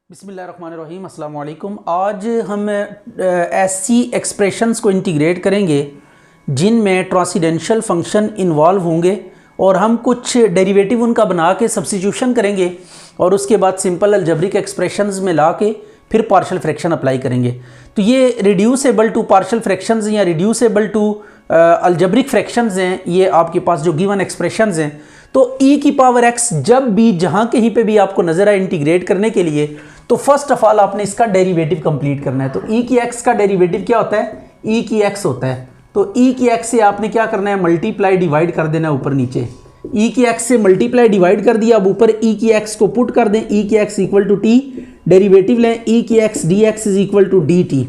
बिस्मिल्लाहिर्रहमानिर्रहीम अस्सलाम वालेकुम। आज हम ऐसी एक्सप्रेशंस को इंटीग्रेट करेंगे जिनमें ट्रांसेंडेंशियल फंक्शन इन्वॉल्व होंगे और हम कुछ डेरिवेटिव उनका बना के सब्स्टिट्यूशन करेंगे और उसके बाद सिंपल अलजेब्रिक एक्सप्रेशंस में ला के फिर पार्शियल फ्रैक्शन अप्लाई करेंगे। तो ये रिड्यूसेबल टू पार्शियल फ्रैक्शंस या रिड्यूसेबल टू अलजेब्रिक फ्रैक्शंस हैं, ये आपके पास जो गिवन एक्सप्रेशंस हैं। तो e की पावर x जब भी जहाँ कहीं पे भी आपको नज़र आए इंटीग्रेट करने के लिए, तो फर्स्ट ऑफ ऑल आपने इसका डेरिवेटिव कंप्लीट करना है। तो e की x का डेरिवेटिव क्या होता है? e की x होता है। तो e की x से आपने क्या करना है? मल्टीप्लाई डिवाइड कर देना है ऊपर नीचे। e की x से मल्टीप्लाई डिवाइड कर दिया, अब ऊपर e की x को पुट कर दें। e की x equal to t, derivative लें e की x dx is equal to dt।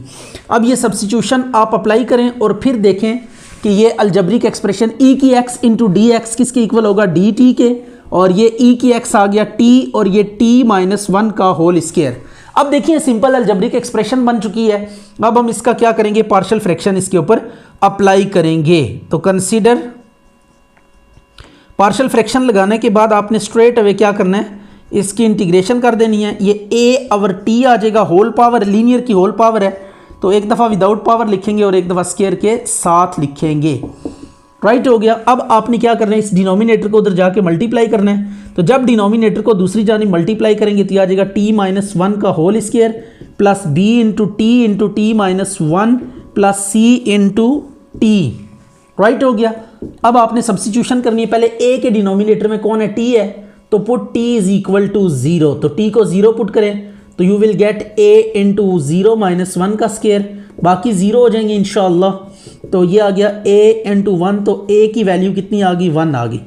अब ये सब्स्टिट्यूशन आप अप्लाई करें और फिर देखें कि ये अलजेब्रिक एक्सप्रेशन e की x इंटू डी एक्स किसके इक्वल होगा? dt के। और ये e की x आ गया t और ये t-1 का होल स्क्वायर। अब देखिए सिंपल अलजेब्रिक एक्सप्रेशन बन चुकी है। अब हम इसका क्या करेंगे? पार्शियल फ्रैक्शन इसके ऊपर अप्लाई करेंगे। तो कंसीडर पार्शियल फ्रैक्शन लगाने के बाद आपने स्ट्रेट अवे क्या करना है? इसकी इंटीग्रेशन कर देनी है। ये a ओवर t आ जाएगा, होल पावर, लीनियर की होल पावर है तो एक दफ़ा विदाउट पावर लिखेंगे और एक दफ़ा स्क्वायर के साथ लिखेंगे। राइट हो गया। अब आपने क्या करना है? इस डिनोमिनेटर को उधर जाके मल्टीप्लाई करना है। तो जब डिनोमिनेटर को दूसरी जानिब मल्टीप्लाई करेंगे तो आ जाएगा t-1 का whole square plus b into t-1 plus c into t। Right हो गया। अब आपने सब्स्टिट्यूशन करनी है। पहले a के डिनोमिनेटर में कौन है? t है, तो put t is equal to 0। तो t को 0 पुट करें तो you will get a into 0-1 का स्क्वायर, बाकी 0 हो जाएंगे इंशाअल्लाह। तो ये आ गया a इंटू 1, तो a की वैल्यू कितनी आ गई? 1 आ गई।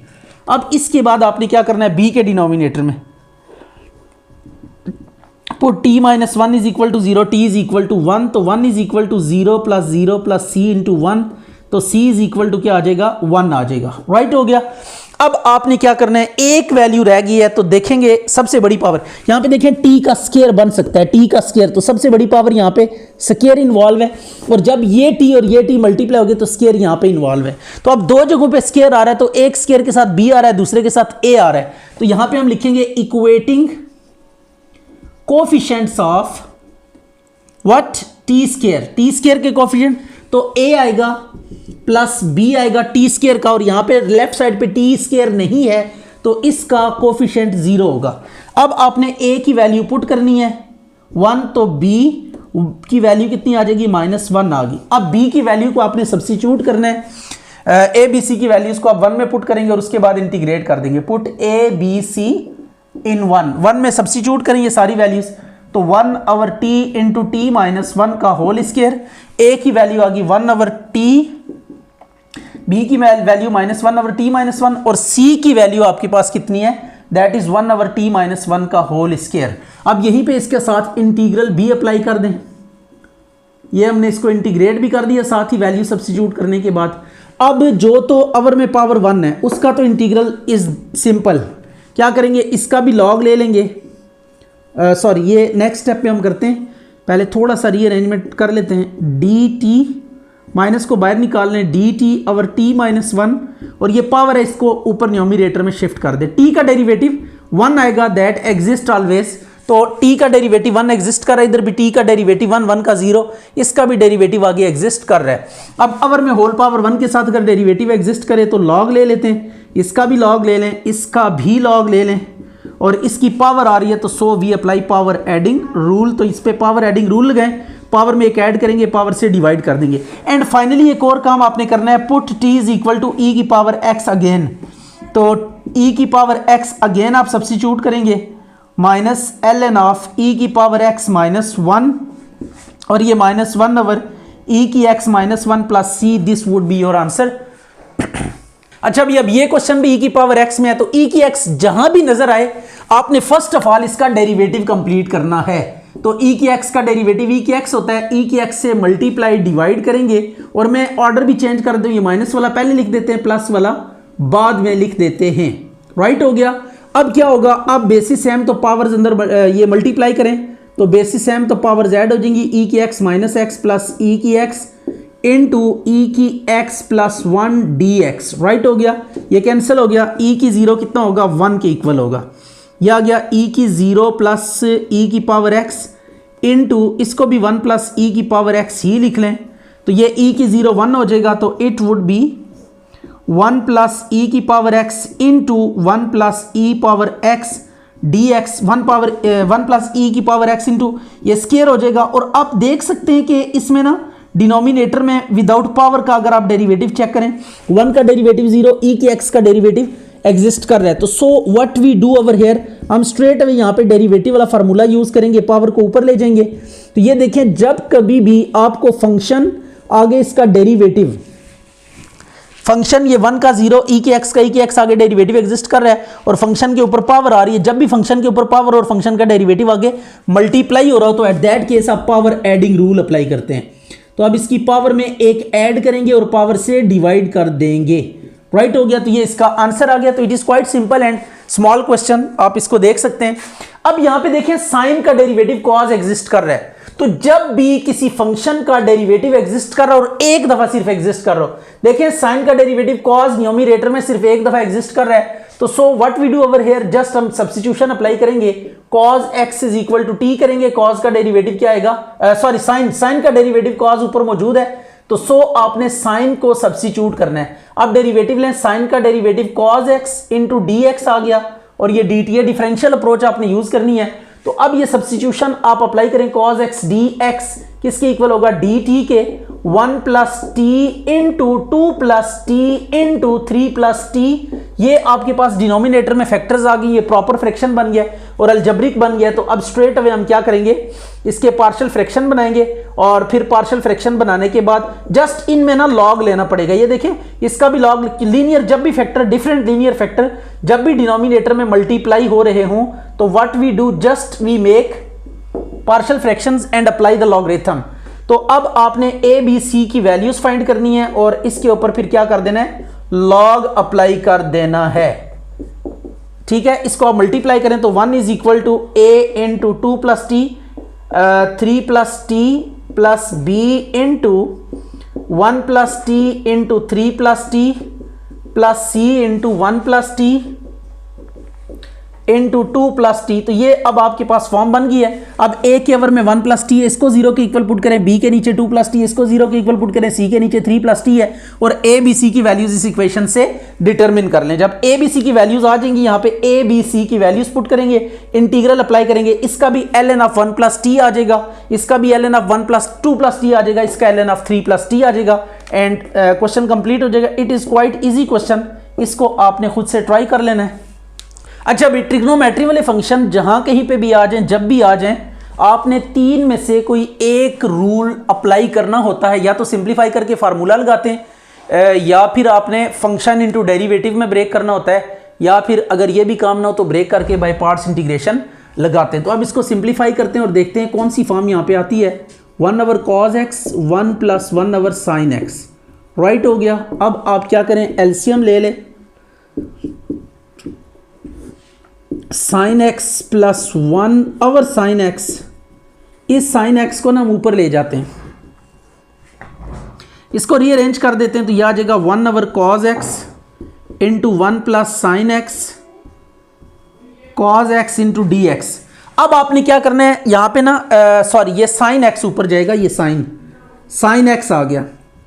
अब इसके बाद आपने क्या करना है? b के डिनोमिनेटर में put t-1 is equal to 0, t is equal to 1, तो 1 is equal to 0 plus c into 1, तो c इज इक्वल टू क्या आ जाएगा? 1 आ जाएगा। राइट हो गया। अब आपने क्या करना है? एक वैल्यू रह गई है तो देखेंगे सबसे बड़ी पावर। यहां पे देखें t का स्क्वायर बन सकता है, t का स्क्वायर, तो सबसे बड़ी पावर यहां पे स्क्वायर इन्वॉल्व है। और जब ये t और ये t मल्टीप्लाई हो गए तो स्क्वायर यहां पे इन्वॉल्व है। तो अब दो जगहों पे स्क्वायर आ रहा है, तो एक स्क्वायर के साथ b आ रहा है, दूसरे के साथ a आ रहा है। तो यहां पे हम लिखेंगे equating coefficients of what? t square के कोफिशिएंट, तो a आएगा प्लस b आएगा टी स्क्वायर का, और यहां पे लेफ्ट साइड पे टी स्क्वायर नहीं है तो इसका कोफिशिएंट 0 होगा। अब आपने a की वैल्यू पुट करनी है 1, तो b की वैल्यू कितनी आ जाएगी? -1 आ गई। अब b की वैल्यू को आपने सब्स्टिट्यूट करना है। a b c की वैल्यूज को आप 1 में पुट करेंगे और उसके बाद इंटीग्रेट कर देंगे। पुट a b c इन 1 में सब्स्टिट्यूट करेंगे सारी वैल्यूज, तो 1 ओवर t इंटू t-1 का होल स्क्वायर। a की वैल्यू आ गई 1 ओवर t, b की वैल्यू -1 ओवर t-1, और c की वैल्यू आपके पास कितनी है? दैट इज 1 ओवर t-1 का होल स्क्वायर। अब यहीं पे इसके साथ इंटीग्रल b अप्लाई कर दें। ये हमने इसको इंटीग्रेट भी कर दिया साथ ही वैल्यू सब्स्टिट्यूट करने के बाद। अब जो तो ओवर में पावर 1 है उसका तो इंटीग्रल इज सिंपल। क्या करेंगे? इसका भी लॉग ले लेंगे। सॉरी, ये नेक्स्ट स्टेप पे हम करते हैं। पहले थोड़ा सा रीअरेंजमेंट कर लेते हैं। dt माइनस को बाहर निकाल लें, dt ओवर t-1, और ये पावर है, इसको ऊपर न्यूमरेटर में शिफ्ट कर दे। t का डेरिवेटिव 1 आएगा, दैट एग्जिस्ट ऑलवेज। तो t का डेरिवेटिव 1 एग्जिस्ट कर रहा है, इधर भी t का डेरिवेटिव 1 का 0, इसका भी डेरिवेटिव आगे एग्जिस्ट कर रहा है। अब अवर में होल पावर 1 के साथ अगर डेरिवेटिव एग्जिस्ट करे तो लॉग ले लेते हैं। इसका भी लॉग ले लें, इसका भी लॉग ले लें, और इसकी पावर आ रही है तो so we apply power adding rule. तो इस पे पावर एडिंग रूल लगाएं, पावर में एक ऐड करेंगे, पावर से डिवाइड कर देंगे। एंड फाइनली एक और काम आपने करना है, put t is equal to e की पावर x अगेन। तो e की पावर x अगेन आप सब्स्टिट्यूट करेंगे, माइनस ln ऑफ e की पावर x -1, और ये -1 ओवर e की x -1 plus c, this would be your answer. अच्छा भी अब ये क्वेश्चन भी e की पावर x में है, तो e की x जहां भी नजर आए आपने फर्स्ट ऑफ ऑल इसका डेरिवेटिव कंप्लीट करना है। तो e की x का डेरिवेटिव e की x होता है, e की x से मल्टीप्लाई डिवाइड करेंगे, और मैं ऑर्डर भी चेंज कर दूं, ये माइनस वाला पहले लिख देते हैं, प्लस वाला बाद में लिख देते हैं। राइट हो गया। अब क्या होगा? अब बेसिस सेम तो पावर्स अंदर ये मल्टीप्लाई करें तो बेसिस सेम तो पावर्स ऐड हो जाएंगी, e की x minus x plus e की x इंटू ई की x प्लस 1 dx। राइट हो गया, ये कैंसिल हो गया। e की 0 कितना होगा? 1 के इक्वल होगा। यह आ गया ई की 0 प्लस ई की पावर एक्स इनटू, इसको भी 1 प्लस ई की पावर एक्स ही लिख लें, तो ये ई की 0 1 हो जाएगा, तो it would be 1 plus e की power x into 1 plus e power x d x, 1 plus e की पावर एक्स इंटू ये स्केयर हो जाएगा। और आप देख सकते हैं कि इसमें ना डिनोमिनेटर में विदाउट पावर का अगर आप डेरिवेटिव चेक करें, 1 का डेरिवेटिव 0, ई की एक्स का डेरिवेटिव एग्जिस्ट कर रहा है। तो so what we do over here, हम स्ट्रेट अवे यहाँ पे डेरिवेटिव वाला फार्मूला यूज करेंगे, पावर को ऊपर ले जाएंगे। तो ये देखें, जब कभी भी आपको फंक्शन आगे इसका डेरिवेटिव, फंक्शन ये 1 का 0, ई के एक्स का ई के एक्स आगे डेरिवेटिव एग्जिस्ट कर रहा है और फंक्शन के ऊपर पावर आ रही है, जब भी फंक्शन के ऊपर पावर और फंक्शन का डेरिवेटिव आगे मल्टीप्लाई हो रहा हो तो एट दैट केस आप पावर एडिंग रूल अप्लाई करते हैं। तो अब इसकी पावर में एक ऐड करेंगे और पावर से डिवाइड कर देंगे, राइट हो गया। तो ये इसका आंसर आ गया। तो it is quite simple and small question, आप इसको देख सकते हैं। अब यहां पे देखें, साइन का डेरिवेटिव कॉज एग्जिस्ट कर रहा है, तो जब भी किसी फंक्शन का डेरिवेटिव एग्जिस्ट कर रहा हो और एक दफा सिर्फ एग्जिस्ट कर रहा हो, देखें साइन का डेरिवेटिव कॉज न्यूमरेटर में सिर्फ एक दफा एग्जिस्ट कर रहा है, तो so what we do over here, just हम सब्स्टिट्यूशन अप्लाई करेंगे, cos x is equal to t करेंगे, कॉज का डेरिवेटिव क्या आएगा, सॉरी साइन का डेरिवेटिव कॉज ऊपर मौजूद है, तो सो आपने साइन को सब्स्टिट्यूट करना है। अब डेरिवेटिव लें, साइन का derivative cos x into d x आ गया और ये डी टी है, डिफरेंशियल अप्रोच आपने यूज करनी है। तो अब ये सब्स्टिट्यूशन आप अप्लाई करें, कॉज एक्स डी एक्स किसके इक्वल होगा, डी टी के 1 plus t into 2 plus t into 3 plus t, ये आपके पास डिनोमिनेटर में फैक्टर्स आ गई, ये प्रॉपर फ्रैक्शन बन गया और अलजेब्रिक बन गया। तो अब स्ट्रेट अवे हम क्या करेंगे, इसके पार्शियल फ्रैक्शन बनाएंगे और फिर पार्शियल फ्रैक्शन बनाने के बाद जस्ट इनमें ना लॉग लेना पड़ेगा। ये देखें, इसका भी लॉग, लीनियर जब भी फैक्टर, डिफरेंट लीनियर फैक्टर जब भी डिनोमिनेटर में मल्टीप्लाई हो रहे हों, तो what we do, just we make partial fractions and apply the logarithm. तो अब आपने ए बी सी की वैल्यूज फाइंड करनी है और इसके ऊपर फिर क्या कर देना है, लॉग अप्लाई कर देना है, ठीक है। इसको आप मल्टीप्लाई करें तो 1 is equal to a into 2 plus t, 3 plus t plus b into 1 plus t into 3 plus t plus c into 1 plus t into 2 plus t. तो ये अब आपके पास फॉर्म बन गई है। अब ए के ओवर में 1 प्लस टी है, इसको 0 के इक्वल पुट करें, बी के नीचे 2 प्लस टी, इसको 0 के इक्वल पुट करें, सी के नीचे 3 प्लस टी है और ए बी सी की वैल्यूज इस इक्वेशन से डिटरमिन कर लें। जब ए बी सी की वैल्यूज आ जाएंगी, यहाँ पे ए बी सी की वैल्यूज पुट करेंगे, इंटीग्रल अप्लाई करेंगे, इसका भी l n of 1 plus t आ जाएगा, इसका भी l n of 1 plus 2 plus t आ जाएगा, इसका l n of 3 plus t आ जाएगा एंड क्वेश्चन कंप्लीट हो जाएगा। It is quite easy question, इसको आपने खुद से ट्राई कर लेना है। अच्छा भाई, ट्रिग्नोमेट्री वाले फंक्शन जहां कहीं पे भी आ जाएं, जब भी आ जाएं, आपने 3 में से कोई एक रूल अप्लाई करना होता है। या तो सिंप्लीफाई करके फार्मूला लगाते हैं, या फिर आपने फंक्शन इनटू डेरिवेटिव में ब्रेक करना होता है, या फिर अगर ये भी काम ना हो तो ब्रेक करके बाय पार्ट्स इंटीग्रेशन लगाते हैं। तो अब इसको सिंप्लीफाई करते हैं और देखते हैं कौन सी फॉर्म यहाँ पे आती है। 1 over cos x 1 plus 1 over sine x, right हो गया। अब आप क्या करें, एलसीएम ले लें, sine x plus 1 over sine x, इस साइन एक्स को ना हम ऊपर ले जाते हैं, इसको रीअरेंज कर देते हैं, तो यह आ जाएगा 1 over cause x into 1 plus sine x cos x into d x. अब आपने क्या करना है, यहां पे ना सॉरी, ये साइन एक्स ऊपर जाएगा, ये साइन एक्स आ गया,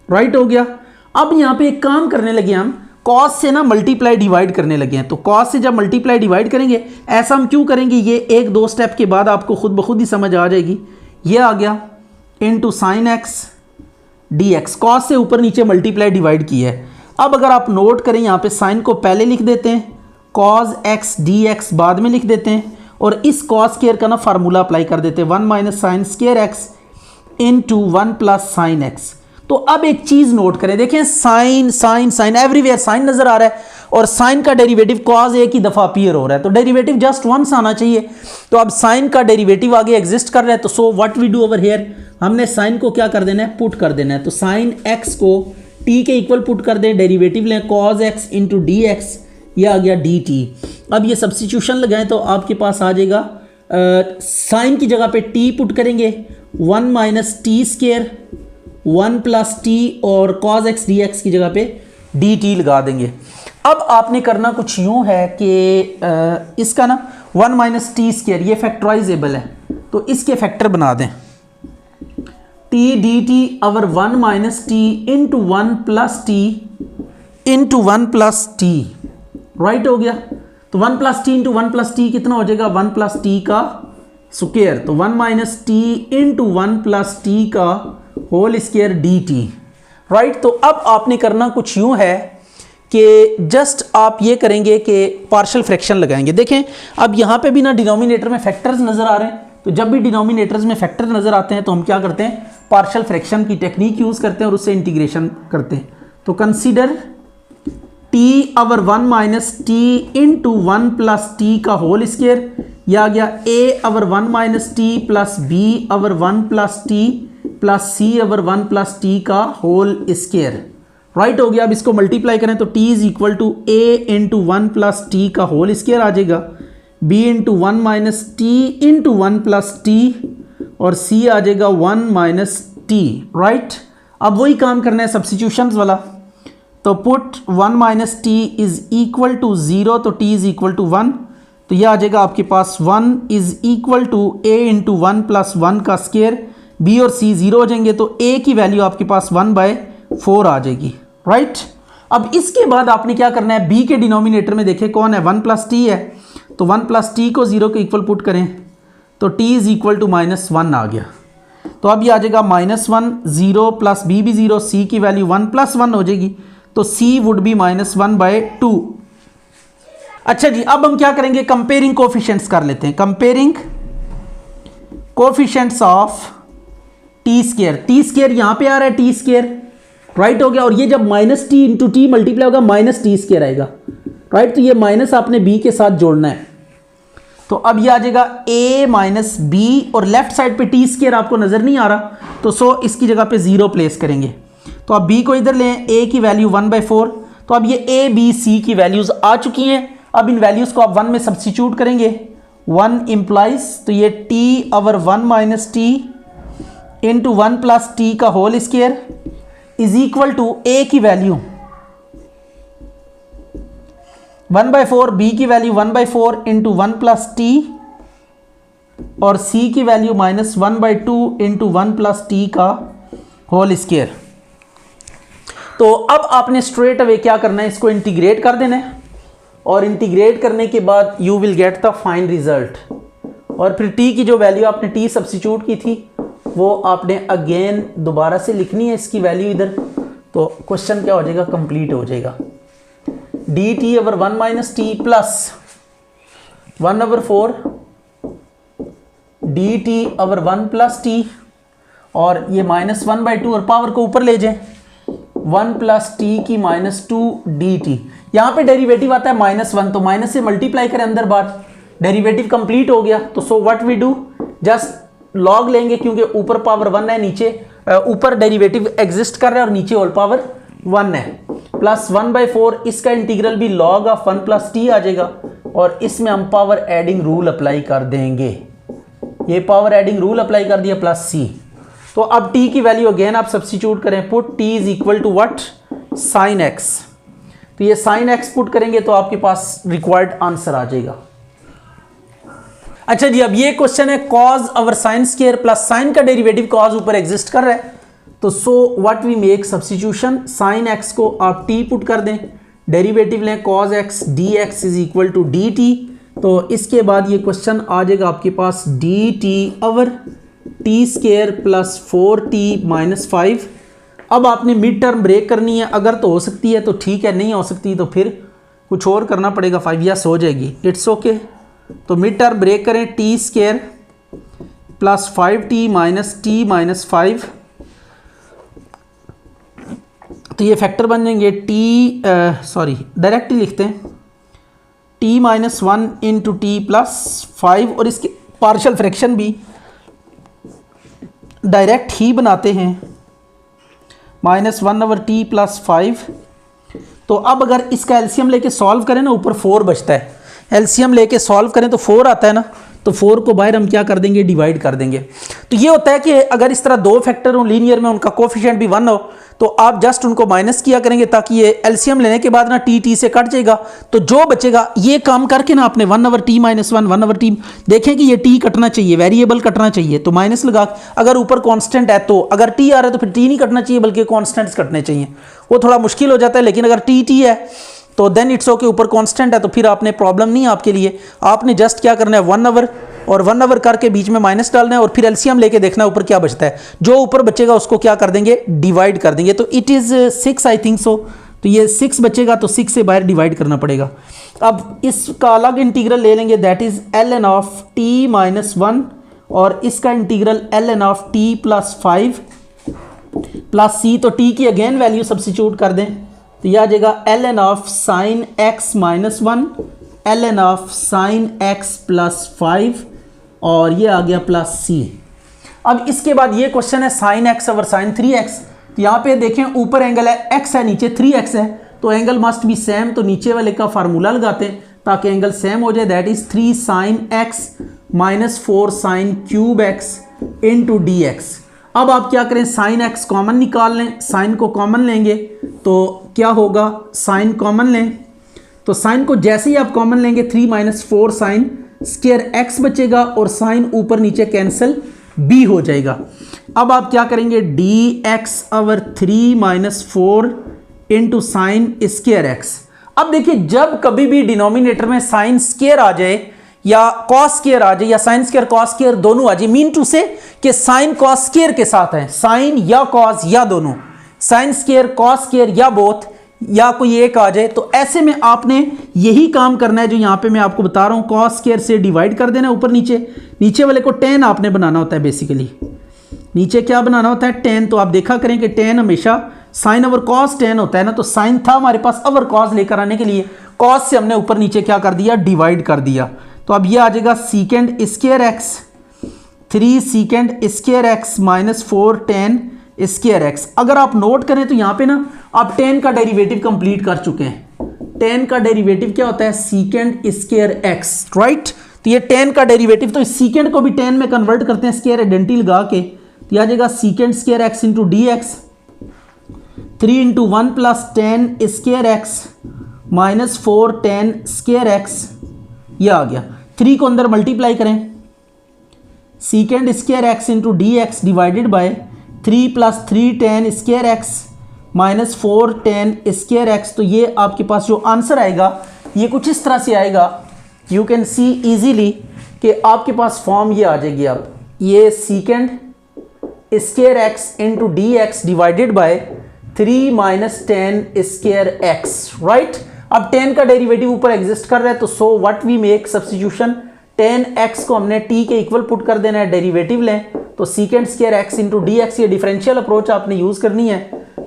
राइट हो गया। अब यहां पे एक काम करने लगे हम, कॉस से ना मल्टीप्लाई डिवाइड करने लगे हैं। तो कॉस से जब मल्टीप्लाई डिवाइड करेंगे, ऐसा हम क्यों करेंगे, ये 1-2 स्टेप के बाद आपको खुद ब खुद ही समझ आ जाएगी। ये आ गया into sine x d x, cos से ऊपर नीचे मल्टीप्लाई डिवाइड की है। अब अगर आप नोट करें, यहाँ पे साइन को पहले लिख देते हैं, कॉज एक्स डी एक्स बाद में लिख देते हैं और इस कॉस स्क्वायर का ना फार्मूला अप्लाई कर देते हैं, 1 minus sine square x into 1 plus sine x. तो अब एक चीज नोट करें, देखें sine sine sine everywhere sine नजर आ रहा है और साइन का डेरिवेटिव कॉज एक ही दफा अपीयर हो रहा है, तो डेरिवेटिव जस्ट वंस आना चाहिए। तो अब साइन का डेरिवेटिव आगे एग्जिस्ट कर रहा है, तो so what we do over here, हमने साइन को क्या कर देना है, पुट कर देना है। तो साइन एक्स को टी के इक्वल पुट कर दें, डेरिवेटिव लें cause x into d x, यह आ गया डी टी। अब ये सब्स्टिट्यूशन लगाएं तो आपके पास आ जाएगा, साइन की जगह पे टी पुट करेंगे, 1 minus t square 1 plus t और कॉज एक्स डी एक्स की जगह पे डी टी लगा देंगे। अब आपने करना कुछ यूँ है कि इसका ना 1 माइनस टी स्केयर, ये फैक्टराइजेबल है तो इसके फैक्टर बना दें, T D t over 1 minus t into 1 plus t into 1 plus T, right हो गया। तो 1 plus t into 1 plus T कितना हो जाएगा, 1 प्लस टी का स्क्वायर, तो 1 minus t into 1 plus t का whole square d t, right. तो अब आपने करना कुछ यूं है कि जस्ट आप ये करेंगे कि पार्शियल फ्रैक्शन लगाएंगे। देखें अब यहाँ पे भी ना डिनोमिनेटर में फैक्टर्स नज़र आ रहे हैं, तो जब भी डिनोमिनेटर्स में फैक्टर नज़र आते हैं तो हम क्या करते हैं, पार्शियल फ्रैक्शन की टेक्निक यूज़ करते हैं और उससे इंटीग्रेशन करते हैं। तो consider t over 1 minus t into 1 plus t का होल स्क्वायर, यह आ गया a over 1 minus t plus b over 1 plus t plus c over 1 plus t का होल स्क्वायर, राइट हो गया। अब इसको मल्टीप्लाई करें तो t is equal to a into 1 plus t का होल स्क्वायर आ जाएगा, b into 1 minus t into 1 plus t और सी आ जाएगा 1 माइनस टी, राइट। अब वही काम करना है सब्स्टिट्यूशंस वाला, तो put 1 minus t is equal to 0, तो टी इज इक्वल टू 1, तो यह आ जाएगा आपके पास 1 is equal to a into 1 plus 1 का स्क्वायर, बी और सी 0 हो जाएंगे तो ए की वैल्यू आपके पास 1/4 आ जाएगी, राइट। अब इसके बाद आपने क्या करना है, बी के डिनोमिनेटर में देखें कौन है, 1 प्लस टी है, तो 1 प्लस टी को 0 के इक्वल पुट करें तो टी इज इक्वल टू -1 आ गया। तो अब ये आ जाएगा -1, 0 प्लस बी भी 0, सी की वैल्यू 1 प्लस 1 हो जाएगी, तो सी वुड बी -1/2। अच्छा जी, अब हम क्या करेंगे, कंपेयरिंग कोफिशिएंट्स कर लेते हैं, comparing coefficients of T square. T square यहां पे आ रहा है टी स्क्वायर, राइट हो गया, और ये जब minus t into T multiply होगा माइनस टी स्क्वायर आएगा, राइट। तो ये माइनस आपने बी के साथ जोड़ना है, तो अब ये आ जाएगा a माइनस बी, और लेफ्ट साइड पे टी स्क्वायर आपको नजर नहीं आ रहा, तो सो इसकी जगह पे 0 प्लेस करेंगे। तो अब b को इधर लें, a की वैल्यू 1/4, तो अब ये a b c की वैल्यूज आ चुकी हैं। अब इन वैल्यूज को आप 1 में सब्स्टिट्यूट करेंगे, 1 इंप्लाइज, तो ये t over 1 minus t into 1 plus t का whole square is equal to a की वैल्यू 1/4, b की वैल्यू 1/4 इंटू 1 प्लस टी और c की वैल्यू -1/2 इंटू 1 प्लस टी का होल स्क्वायर। तो अब आपने स्ट्रेट अवे क्या करना है, इसको इंटीग्रेट कर देना है, और इंटीग्रेट करने के बाद you will get the fine result, और फिर t की जो वैल्यू आपने t सब्स्टिट्यूट की थी वो आपने अगेन दोबारा से लिखनी है इसकी वैल्यू इधर, तो क्वेश्चन क्या हो जाएगा, कंप्लीट हो जाएगा। D t over 1 minus t plus 1/4 d t over 1 plus t, और ये -1/2 और पावर को ऊपर ले जाएं, 1 प्लस टी की -2 डी टी। यहाँ पे डेरिवेटिव आता है -1, तो माइनस से मल्टीप्लाई करें अंदर बार, डेरिवेटिव कंप्लीट हो गया। तो so what we do, just log लेंगे, क्योंकि ऊपर पावर 1 है, नीचे ऊपर डेरिवेटिव एग्जिस्ट कर रहा है और नीचे होल पावर 1 है, प्लस 1/4, इसका इंटीग्रल भी लॉग ऑफ 1 प्लस टी आ जाएगा, और इसमें हम पावर एडिंग रूल अप्लाई कर देंगे, ये पावर एडिंग रूल अप्लाई कर दिया, प्लस सी। तो अब t की वैल्यू अगेन आप सब्स्टिट्यूट करें, put t is equal to what, sine x, तो ये साइन x पुट करेंगे तो आपके पास रिक्वायर्ड आंसर आ जाएगा। अच्छा जी, अब ये क्वेश्चन है cos over sine square plus sine का डेरिवेटिव कॉज ऊपर एग्जिस्ट कर रहा है, तो so what we make substitution, sine x को आप t पुट कर दें, डेरिवेटिव लें cos x dx is equal to dt, तो इसके बाद ये क्वेश्चन आ जाएगा आपके पास dt over t square plus 4t minus 5। अब आपने मिड टर्म ब्रेक करनी है, अगर तो हो सकती है तो ठीक है, नहीं हो सकती तो फिर कुछ और करना पड़ेगा, 5 यस हो जाएगी, इट्स ओके। तो मिड टर्म ब्रेक करें, T square plus 5t minus T minus 5, तो ये फैक्टर बन जाएंगे डायरेक्टली लिखते हैं t minus 1 into T plus 5, और इसके पार्शियल फ्रैक्शन भी डायरेक्ट ही बनाते हैं, -1/t प्लस 5। तो अब अगर इसका एलसीएम लेके सॉल्व करें ना, ऊपर 4 बचता है, एलसीएम लेके सॉल्व करें तो 4 आता है ना, तो 4 को बाहर हम क्या कर देंगे, डिवाइड कर देंगे। तो ये होता है कि अगर इस तरह दो फैक्टर हो लीनियर में, उनका कोफिशिएंट भी 1 हो, तो आप जस्ट उनको माइनस किया करेंगे ताकि ये एलसीएम लेने के बाद ना टी से कट जाएगा, तो जो बचेगा ये काम करके ना आपने 1/t-1 1/t देखें कि ये t कटना चाहिए, वेरिएबल कटना चाहिए, तो माइनस लगा। अगर ऊपर कांस्टेंट है तो अगर t आ रहा है तो फिर t नहीं कटना चाहिए बल्कि कांस्टेंट्स कटने चाहिए। वो थोड़ा मुश्किल हो जाता है, लेकिन अगर t है तो देन इट्स ओके, ऊपर कांस्टेंट है तो फिर आपने प्रॉब्लम नहीं है आपके लिए। आपने जस्ट क्या करना है 1 आवर और 1 आवर करके बीच में माइनस डालना है और फिर एलसीएम लेके देखना है ऊपर क्या बचता है। जो ऊपर बचेगा उसको क्या कर देंगे, डिवाइड कर देंगे। तो it is 6 I think so, तो ये 6 बचेगा तो 6 से बाहर डिवाइड करना पड़ेगा। अब इसका अलग इंटीग्रल ले लेंगे, that is ln of t-1 और इसका integral ln of t+5 plus c, तो t की अगेन वैल्यू सब्स्टिट्यूट कर दें तो यह आ जाएगा ln of sin x-1 ln of sin x+5 और ये आ गया प्लस c। अब इसके बाद ये क्वेश्चन है sin x और sin 3x, तो यहाँ पे देखें ऊपर एंगल है x है, नीचे 3x है, तो एंगल मस्ट बी सेम, तो नीचे वाले का फार्मूला लगाते हैं ताकि एंगल सेम हो जाए, that is 3 sin x - 4 sin cube x into dx। अब आप क्या करें, sin x कॉमन निकाल लें, sin को कॉमन लेंगे तो क्या होगा, sin कॉमन लें तो sin को जैसे ही आप कॉमन लेंगे 3 - 4 sin स्क्वायर x बचेगा और sin ऊपर नीचे कैंसिल b हो जाएगा। अब आप क्या करेंगे, dx/3 - 4 into sine square x। अब देखिए जब कभी भी डिनोमिनेटर में साइन स्क्वायर आ जाए या कॉस स्क्वायर आ जाए या साइन स्क्वायर कॉस स्क्वायर दोनों आ जाए, मीन टू से कि साइन कॉस स्क्वायर के साथ है, साइन या कॉस या दोनों, साइन स्क्वायर कॉस स्क्वायर या बोथ या कोई एक आ जाए, तो ऐसे में आपने यही काम करना है जो यहां पे मैं आपको बता रहा हूं, कॉस स्क्वायर से डिवाइड कर देना ऊपर नीचे, नीचे वाले को tan आपने बनाना होता है, बेसिकली नीचे क्या बनाना होता है tan। तो आप देखा करें कि tan हमेशा साइन ओवर कॉस tan होता है ना, तो साइन था हमारे पास, ओवर कॉस लेकर आने के लिए कॉस से हमने ऊपर नीचे क्या कर दिया, डिवाइड कर दिया। तो अब ये आ जाएगा सीकेंड square x 3 सीकेंड square x - 4 tan square x। अगर आप नोट करें तो यहाँ पे ना आप tan का डेरिवेटिव कंप्लीट कर चुके हैं। tan का डेरिवेटिव क्या होता है, सीकेंड स्क्वायर x, राइट। तो ये tan का डेरिवेटिव, तो इस सीकेंड को भी tan में कन्वर्ट करते हैं स्क्वायर आइडेंटिटी लगा के, तो आ जाएगा सीकेंड square x into dx 3 × 1 + tan square x - 4 tan square x, ये आ गया। 3 को अंदर मल्टीप्लाई करें, सीकेंड square x into dx divided by 3 + 3 tan square x - 4 tan square x। तो ये आपके पास जो आंसर आएगा ये कुछ इस तरह से आएगा, यू कैन सी इजीली कि आपके पास फॉर्म ये आ जाएगी। अब ये secant square x into dx divided by 3 - tan square x, right. अब tan का डेरिवेटिव ऊपर एग्जिस्ट कर रहा है, तो so what we make substitution, tan x को हमने t के इक्वल पुट कर देना है, डेरिवेटिव लें तो सीकेंड स्क्वायर x इंटू dx, ये डिफरेंशियल अप्रोच आपने यूज करनी है,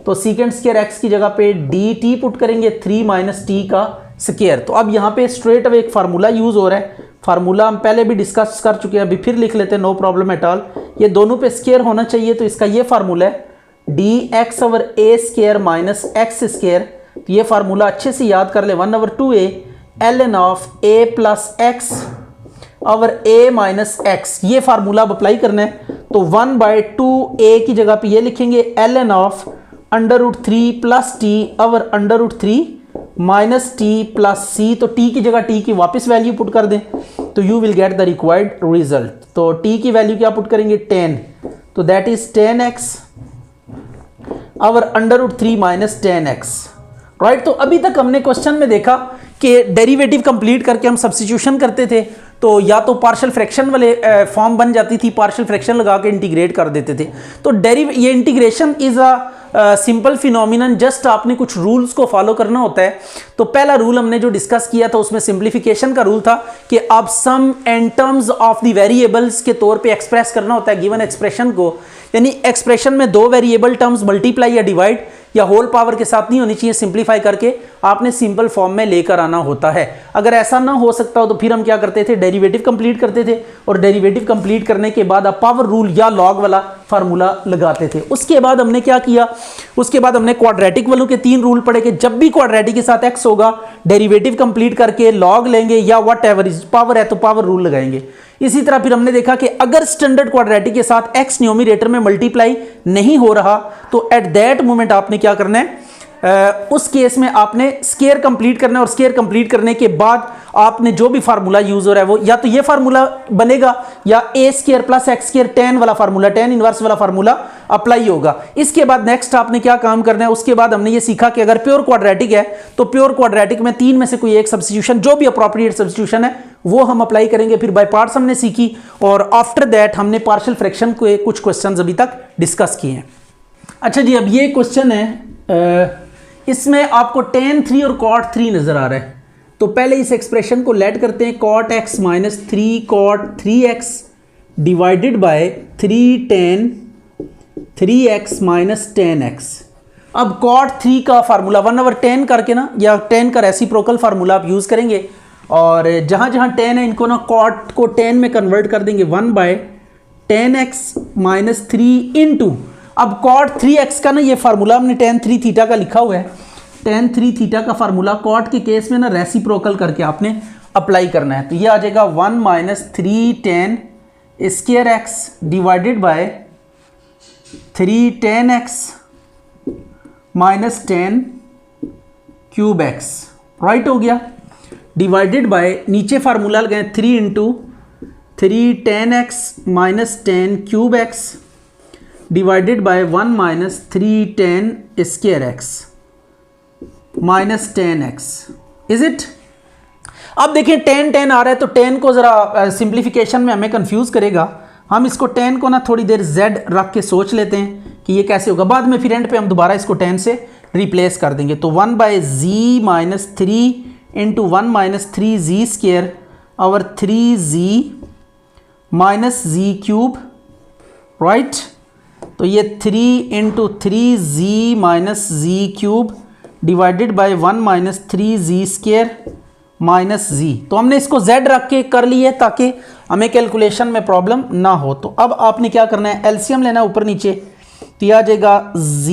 तो सीकेंड स्क्वायर x की जगह पे dt पुट करेंगे 3 - t का स्क्वायर। तो अब यहाँ पे स्ट्रेट अवे एक फार्मूला यूज हो रहा है, फार्मूला हम पहले भी डिस्कस कर चुके हैं, अभी फिर लिख लेते हैं, नो प्रॉब्लम एट ऑल। ये दोनों पे स्क्वायर होना चाहिए, तो इसका ये फार्मूला है dx/a² - x²। तो ये फार्मूला अच्छे से याद कर ले, 1/2a ln of a + x और a - x, ये फार्मूला अब अप्लाई करना है। तो 1/2a की जगह पे ये लिखेंगे ln ऑफ √3 + t और √3 - t + c। तो t की जगह t की वापस वैल्यू पुट कर दें तो you will get the required result. तो t की वैल्यू क्या पुट करेंगे, 10, तो दैट इज 10x और √3 - 10x, राइट। तो अभी तक हमने क्वेश्चन में देखा कि डेरिवेटिव कंप्लीट करके हम सब्स्टिट्यूशन करते थे, तो या तो पार्शियल फ्रैक्शन वाले फॉर्म बन जाती थी, पार्शियल फ्रैक्शन लगा के इंटीग्रेट कर देते थे। तो ये integration is a simple phenomenon, just आपने कुछ रूल्स को फॉलो करना होता है। तो पहला रूल हमने जो डिस्कस किया था उसमें सिंप्लीफिकेशन का रूल था कि आप sum and terms of the variables के तौर पे एक्सप्रेस करना होता है गिवन एक्सप्रेशन को, यानी एक्सप्रेशन में दो वेरिएबल टर्म्स मल्टीप्लाई या डिवाइड या होल पावर के साथ नहीं होनी चाहिए, सिंप्लीफाई करके आपने सिंपल फॉर्म में लेकर आना होता है। अगर ऐसा ना हो सकता हो तो फिर हम क्या करते थे, डेरिवेटिव कंप्लीट करते थे, और डेरिवेटिव कंप्लीट करने के बाद आप पावर रूल या लॉग वाला फार्मूला लगाते थे। उसके बाद हमने क्या किया, उसके बाद हमने क्वाड्रेटिक वालों के 3 रूल पढ़े कि जब भी क्वाड्रेटिक के साथ एक्स होगा डेरिवेटिव कंप्लीट करके लॉग लेंगे या वट एवर, पावर है तो पावर रूल लगाएंगे। इसी तरह फिर हमने देखा कि अगर स्टैंडर्ड क्वाड्रेटिक के साथ एक्स न्यूमरेटर में मल्टीप्लाई नहीं हो रहा तो एट दैट मोमेंट आपने क्या करना है, उस केस में आपने स्केयर कंप्लीट करना है, और स्केयर कंप्लीट करने के बाद आपने जो भी फार्मूला यूज हो रहा है वो या तो ये फार्मूला बनेगा या a square plus x square tan वाला फार्मूला, tan इनवर्स वाला फार्मूला अप्लाई होगा। इसके बाद नेक्स्ट आपने क्या काम करना है, उसके बाद हमने ये सीखा कि अगर प्योर क्वाड्रेटिक है तो प्योर क्वाड्रेटिक में 3 में से कोई एक सब्स्टिट्यूशन, जो भी अप्रोप्रिएट सब्स्टिट्यूशन है वो हम अप्लाई करेंगे। फिर बाय पार्ट्स हमने सीखी, और आफ्टर दैट हमने पार्शियल फ्रैक्शन के कुछ क्वेश्चन अभी तक डिस्कस किए हैं। अच्छा जी, अब ये क्वेश्चन है, इसमें आपको tan 3 और cot 3 नजर आ रहा है। तो पहले इस एक्सप्रेशन को लेट करते हैं, cot x minus 3 cot 3x divided by 3 tan 3x minus 10x। अब cot 3 का फार्मूला 1/10 करके ना, या 10 का रेसिप्रोकल फार्मूला आप यूज़ करेंगे, और जहाँ जहाँ 10 है इनको ना cot को 10 में कन्वर्ट कर देंगे, 1/10x माइनस 3 इंटू, अब cot 3x का ना ये फार्मूला हमने tan 3 थीटा का लिखा हुआ है, tan 3 थीटा का फार्मूला cot के केस में ना रेसिप्रोकल करके आपने अप्लाई करना है। तो ये आ जाएगा 1 minus 3 tan square x divided by 3 tan x minus 10 cube x, right हो गया, डिवाइडेड बाय नीचे फार्मूला लगाए 3 into 3 tan x minus 10 cube x divided bye 1 minus 3 tan square x minus 10x, is it. अब देखिए tan आ रहा है, तो tan को ज़रा सिंप्लीफिकेशन में हमें कंफ्यूज करेगा। हम इसको tan को ना थोड़ी देर z रख के सोच लेते हैं कि ये कैसे होगा, बाद में फिर एंड पे हम दोबारा इसको tan से रिप्लेस कर देंगे। तो 1/z minus 3 into 1 minus 3z square और 3z minus z cube, right. तो ये 3 into 3z minus z cube divided by 1 minus 3z square minus z। तो हमने इसको z रख के कर लिए ताकि हमें कैलकुलेशन में प्रॉब्लम ना हो। तो अब आपने क्या करना है, एलसीएम लेना है ऊपर नीचे, तो यह आ जाएगा z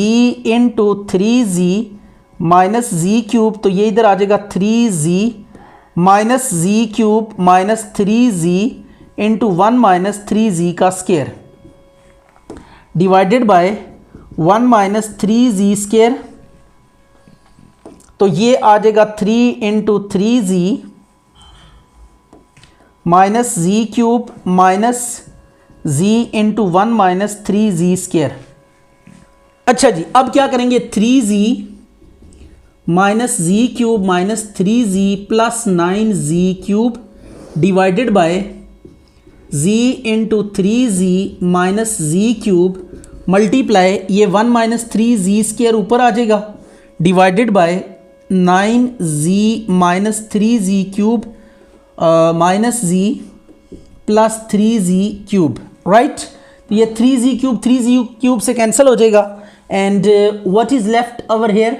into 3z minus z cube, तो ये इधर आ जाएगा 3z minus z cube minus 3z into 1 minus 3z का square divided by 1 minus 3z square, तो ये आ जाएगा 3 into 3z minus z cube minus z into 1 minus 3z square. अच्छा जी, अब क्या करेंगे, 3z minus z cube minus 3z plus 9z cube divided by z into 3z minus z cube multiply ये 1 minus 3z square ऊपर आ जाएगा divided by 9z minus 3z cube minus z plus 3z cube, right. तो ये 3z cube से cancel हो जाएगा, and what is left over here,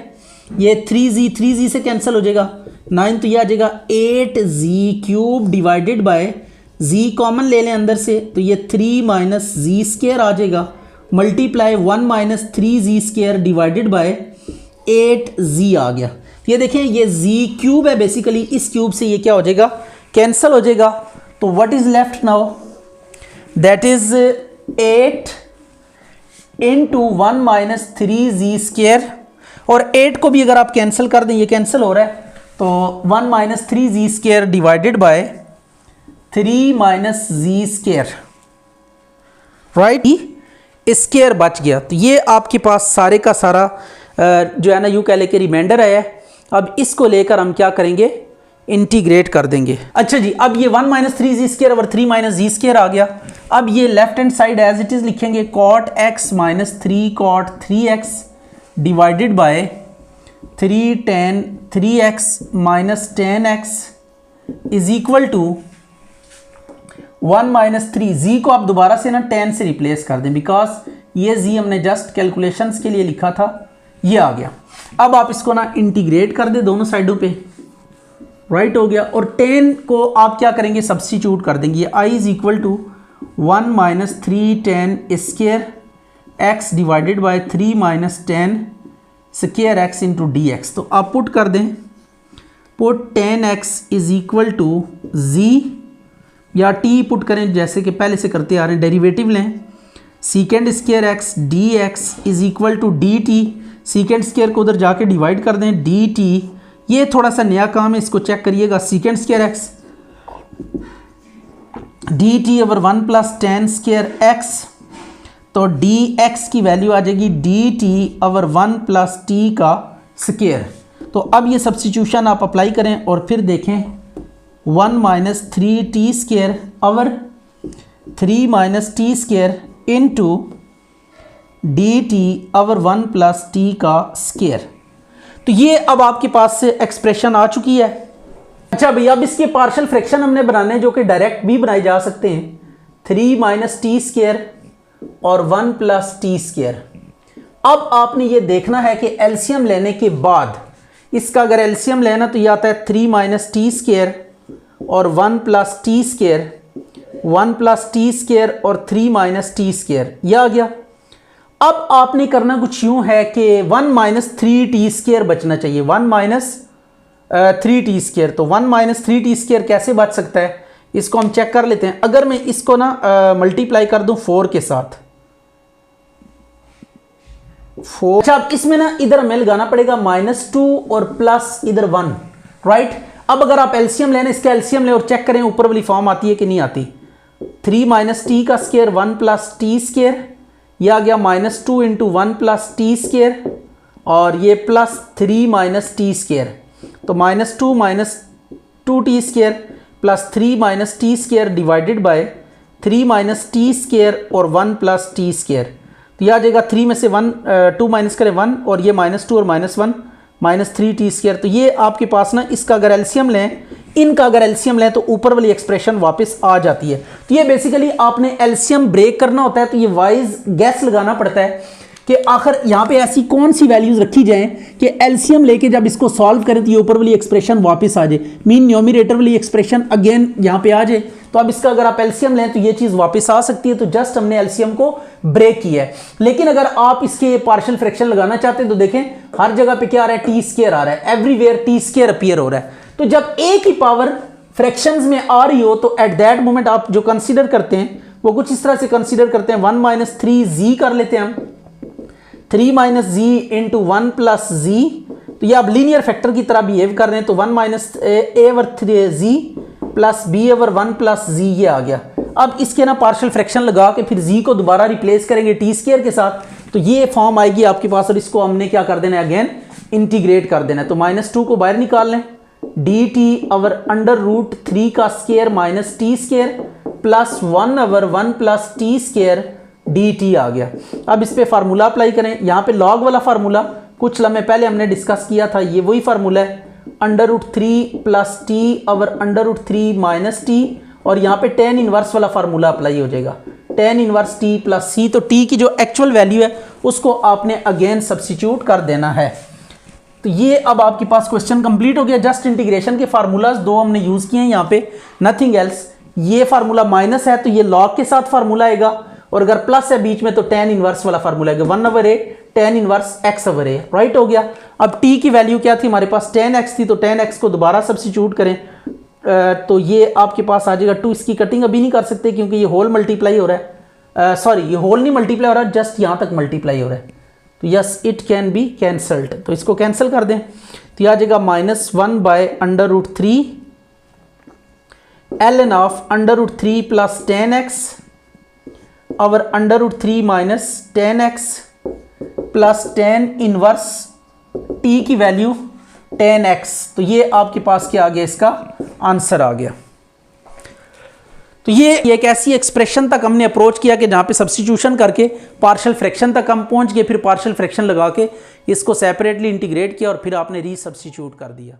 ये 3z से कैंसिल हो जाएगा, 9, तो ये आ जाएगा 8z cube divided by z common ले लें अंदर से, तो ये 3 माइनस z स्क्वायर आ जाएगा multiply 1 minus 3z square divided by 8z आ गया। ये देखें, ये z क्यूब है बेसिकली, इस क्यूब से ये क्या हो जाएगा, कैंसिल हो जाएगा। तो what is left now, that is 8 into 1 minus 3z square, और 8 को भी अगर आप कैंसिल कर दें, ये कैंसिल हो रहा है, तो 1 minus 3z square divided by 3 minus z square, right, square बच गया। तो ये आपके पास सारे का सारा जो है ना यूँ कह लेके रिमाइंडर आया है। अब इसको लेकर हम क्या करेंगे, इंटीग्रेट कर देंगे। अच्छा जी, अब ये 1 माइनस 3z स्क्वायर और 3 माइनस z स्क्वायर आ गया। अब ये left hand side as it is लिखेंगे, cot x minus 3 cot 3x divided by 3 tan 3x minus 10x is equal to 1 minus 3। z को आप दोबारा से ना 10 से रिप्लेस कर दें, बिकॉज ये z हमने जस्ट कैलकुलेशंस के लिए लिखा था, ये आ गया। अब आप इसको ना इंटीग्रेट कर दे दोनों साइडों पे, राइट हो गया। और 10 को आप क्या करेंगे, सब्स्टिट्यूट कर देंगे। i is equal to 1 minus 3 10 square x divided by 3 minus 10 square x into d x. तो आप पुट कर दें, put 10x is equal to z या t पुट करें जैसे कि पहले से करते आ रहे हैं, डेरिवेटिव लें, secant square x d x is equal to d t, secant square को उधर जाके डिवाइड कर दें, डी टी। ये थोड़ा सा नया काम है, इसको चेक करिएगा। Secant square x D T over 1 plus 10 square x, तो डी एक्स की वैल्यू आ जाएगी D T over 1 plus t का स्क्वायर। तो अब ये सब्स्टिट्यूशन आप अप्लाई करें और फिर देखें, 1 minus 3 T square over 3 minus t square into D T over 1 plus t का स्क्वायर। तो ये अब आपके पास से एक्सप्रेशन आ चुकी है। अच्छा भैया, अब इसके पार्शियल फ्रैक्शन हमने बनाने हैं जो कि डायरेक्ट भी बनाए जा सकते हैं, 3 माइनस टी स्क्वायर और 1 प्लस टी स्क्वायर। अब आपने ये देखना है कि एलसीएम लेने के बाद इसका अगर एलसीएम लेना तो ये आता है 3 माइनस टी स्क्वायर और 1 plus t square, 1 plus t square और 3 माइनस टी स्क्वायर, यह आ गया। अब आपने करना कुछ यूं है कि 1 माइनस 3 टी स्क्वायर बचना चाहिए, 1 माइनस 3 टी स्क्वायर। तो 1 माइनस 3 टी स्क्वायर कैसे बच सकता है, इसको हम चेक कर लेते हैं। अगर मैं इसको ना मल्टीप्लाई कर दूं 4 के साथ, 4। अच्छा, अब इसमें ना इधर हमें लगाना पड़ेगा -2 और प्लस इधर 1, राइट। अब अगर आप एलसीएम लेना, इसका एलसीएम ले और चेक करें ऊपर वाली फॉर्म आती है कि नहीं आती। 3 माइनस टी का स्क्वायर 1 प्लस टी स्क्वायर, यह आ गया -2 इंटू 1 प्लस टी स्क्वायर और ये प्लस 3 माइनस टी स्क्वायर। तो -2 minus 2 T square plus 3 minus t square divided by 3 minus t square और 1 प्लस टी स्क्वायर। तो यह आ जाएगा 3 में से 2 माइनस करें 1 और ये -2 और -1 -3 टी स्क्वायर। तो ये आपके पास ना इसका अगर एलसीएम लें, इनका अगर एलसीएम लें तो ऊपर वाली एक्सप्रेशन वापस आ जाती है। तो ये बेसिकली आपने एलसीएम ब्रेक करना होता है, तो ये वाइज गैस लगाना पड़ता है कि आखिर यहाँ पे ऐसी कौन सी वैल्यूज रखी जाएं कि एलसीएम लेके जब इसको सॉल्व करें तो ये ऊपर वाली एक्सप्रेशन वापस आ जाए, मीन न्यूमरेटर वाली एक्सप्रेशन अगेन यहाँ पे आ जाए। तो अब इसका अगर आप एलसीएम लें तो ये चीज़ वापस आ सकती है। तो जस्ट हमने एलसीएम को ब्रेक किया है। लेकिन अगर आप इसके पार्शियल फ्रैक्शन लगाना चाहते हैं तो देखें हर जगह पे क्या आ रहा है, टी स्क्वायर आ रहा है, एवरीवेयर टी स्क्वायर अपीयर हो रहा है। तो जब ए की पावर फ्रैक्शंस में आ रही हो तो एट दैट मोमेंट आप जो कंसीडर करते हैं वो कुछ इस तरह से कंसीडर करते हैं, 1 माइनस 3 जी कर लेते हैं हम, 3 माइनस जी इंटू 1 प्लस जी। तो ये आप लीनियर फैक्टर की तरह बिहेव कर रहे हैं। तो 1 माइनस ए ओवर 3 जी प्लस बी ओवर 1 प्लस जी, ये आ गया। अब इसके ना पार्शियल फ्रैक्शन लगा के फिर जी को दोबारा रिप्लेस करेंगे टी स्क्वायर के साथ, तो ये फॉर्म आएगी आपके पास। और इसको हमने क्या कर देना है, अगेन इंटीग्रेट कर देना है। तो -2 को बाहर निकाल लें, डी टी ओवर √3 का square minus t square plus 1 over 1 plus t square d t आ गया। अब इस पे फार्मूला अप्लाई करें। यहाँ पे लॉग वाला फार्मूला कुछ लम्हे पहले हमने डिस्कस किया था, ये वही फार्मूला है, √3 plus T over √3 minus T, और यहाँ पे tan इनवर्स वाला फार्मूला अप्लाई हो जाएगा, tan इनवर्स टी प्लस सी। तो टी की जो एक्चुअल वैल्यू है उसको आपने अगेन सब्स्टिट्यूट कर देना है। तो ये अब आपके पास क्वेश्चन कंप्लीट हो गया। जस्ट इंटीग्रेशन के फार्मूलाज दो हमने यूज किए हैं यहाँ पे, नथिंग एल्स। ये फार्मूला माइनस है तो ये लॉग के साथ फार्मूला आएगा, और अगर प्लस है बीच में तो tan इनवर्स वाला फार्मूला आएगा, 1/a tan inverse x over a, right हो गया। अब t की वैल्यू क्या थी हमारे पास, tan x थी, तो tan x को दोबारा सब्स्टिट्यूट करें तो ये आपके पास आ जाएगा 2। इसकी कटिंग अभी नहीं कर सकते क्योंकि ये होल मल्टीप्लाई हो रहा है, सॉरी ये होल नहीं मल्टीप्लाई हो रहा है, जस्ट यहाँ तक मल्टीप्लाई हो रहा है। तो yes it can be cancelled, तो इसको कैंसिल कर दें तो यह आ जाएगा -1/√3 ln of √3 plus tan x over √3 minus tan x plus tan inverse t की वैल्यू tan x। तो ये आपके पास क्या आ गया, इसका आंसर आ गया। तो ये एक ऐसी एक्सप्रेशन तक हमने अप्रोच किया कि जहाँ पे सब्स्टिट्यूशन करके पार्शियल फ्रैक्शन तक हम पहुँच गए, फिर पार्शियल फ्रैक्शन लगा के इसको सेपरेटली इंटीग्रेट किया और फिर आपने री सब्स्टिट्यूट कर दिया।